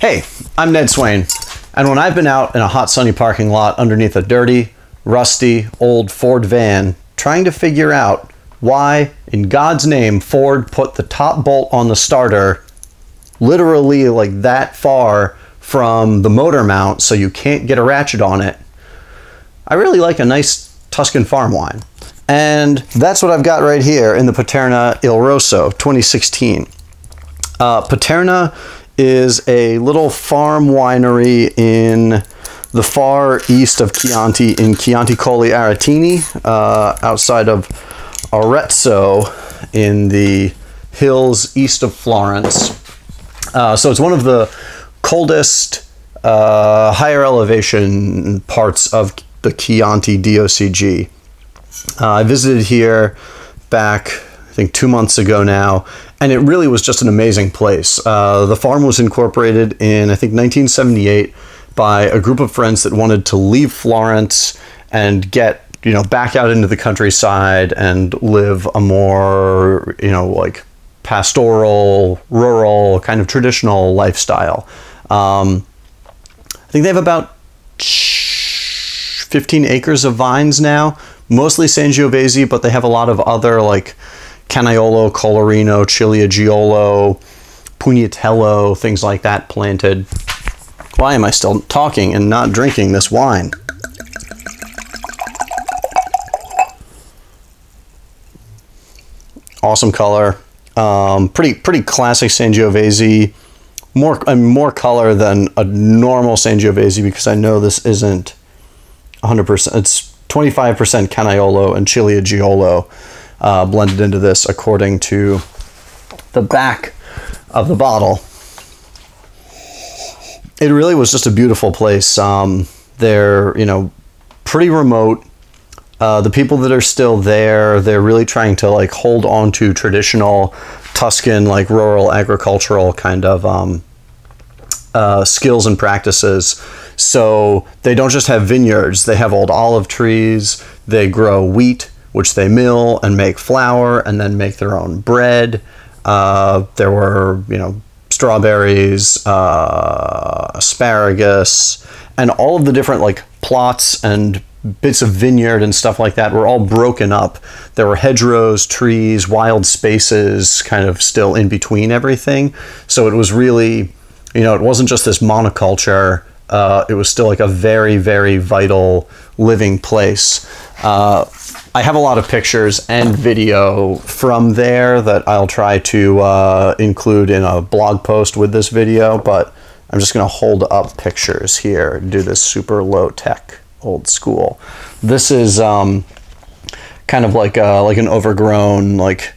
Hey, I'm Ned Swain, and when I've been out in a hot sunny parking lot underneath a dirty, rusty, old Ford van trying to figure out why, in God's name, Ford put the top bolt on the starter literally like that far from the motor mount so you can't get a ratchet on it, I really like a nice Tuscan farm wine. And that's what I've got right here in the Paterna Il Rosso 2016. Paterna is a little farm winery in the far east of Chianti, in Chianti Colli Aretini, outside of Arezzo in the hills east of Florence. So it's one of the coldest, higher elevation parts of the Chianti DOCG. I visited here back, I think 2 months ago now, and it really was just an amazing place. The farm was incorporated in, I think, 1978 by a group of friends that wanted to leave Florence and get, back out into the countryside and live a more, like pastoral, rural, kind of traditional lifestyle. I think they have about 15 acres of vines now, mostly Sangiovese, but they have a lot of other like Canaiolo, Colorino, Ciliegolo, Pugnatello, things like that planted. Why am I still talking and not drinking this wine? Awesome color. Pretty classic Sangiovese. More color than a normal Sangiovese because I know this isn't 100%. It's 25% Canaiolo and Ciliegolo blended into this according to the back of the bottle. It really was just a beautiful place. They're, pretty remote. The people that are still there, they're really trying to like hold on to traditional Tuscan, like rural agricultural kind of skills and practices. So they don't just have vineyards, they have old olive trees, they grow wheat, which they mill and make flour and then make their own bread. There were, strawberries, asparagus, and all of the different like plots and bits of vineyard and stuff like that were all broken up. There were hedgerows, trees, wild spaces kind of still in between everything. So it was really, it wasn't just this monoculture. It was still like a very, very vital living place. I have a lot of pictures and video from there that I'll try to include in a blog post with this video, but I'm just going to hold up pictures here and do this super low tech old school. This is kind of like an overgrown like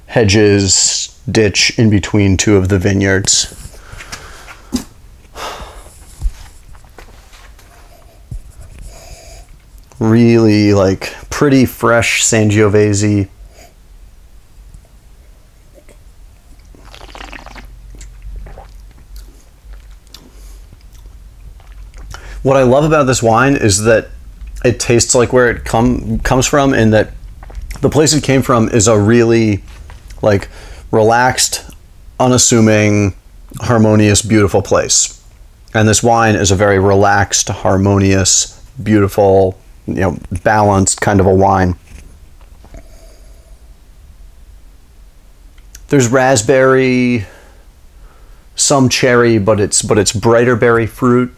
hedges ditch in between two of the vineyards. Really like pretty fresh Sangiovese. What I love about this wine is that it tastes like where it comes from, and that the place it came from is a really like relaxed, unassuming, harmonious, beautiful place. And this wine is a very relaxed, harmonious, beautiful, balanced kind of a wine. There's raspberry, some cherry, but it's brighter berry fruit.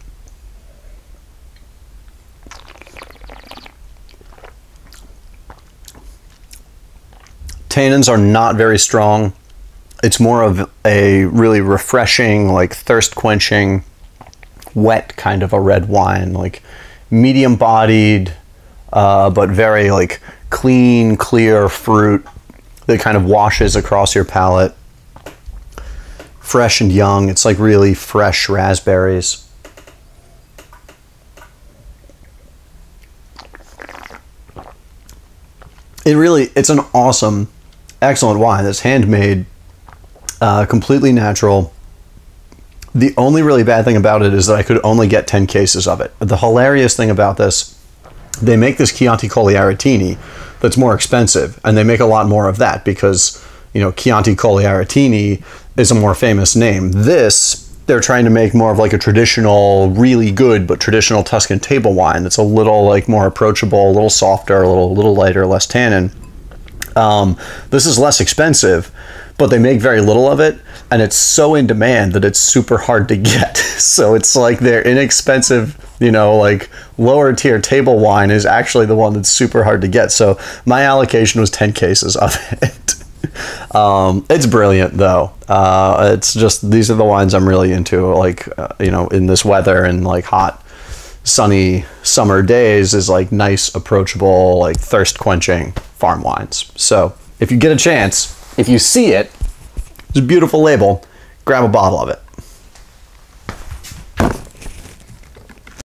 Tannins are not very strong. It's more of a really refreshing, like thirst quenching, wet kind of a red wine, like medium bodied, but very like clean, clear fruit that kind of washes across your palate. Fresh and young. It's like really fresh raspberries. It's an awesome, excellent wine. It's handmade, completely natural. The only really bad thing about it is that I could only get 10 cases of it. The hilarious thing about this, they make this Chianti Colli Aretini that's more expensive, and they make a lot more of that because, Chianti Colli Aretini is a more famous name. This they're trying to make more of like a traditional, really good, but traditional Tuscan table wine that's a little like more approachable, a little softer, a little lighter, less tannin. This is less expensive, but they make very little of it, and it's so in demand that it's super hard to get. So it's like their inexpensive, you know, like lower tier table wine is actually the one that's super hard to get. So my allocation was 10 cases of it. It's brilliant though. It's just, these are the wines I'm really into, like, you know, in this weather and like hot, sunny summer days, is like nice, approachable, like thirst quenching farm wines. So if you get a chance, if you see it, it's a beautiful label, grab a bottle of it.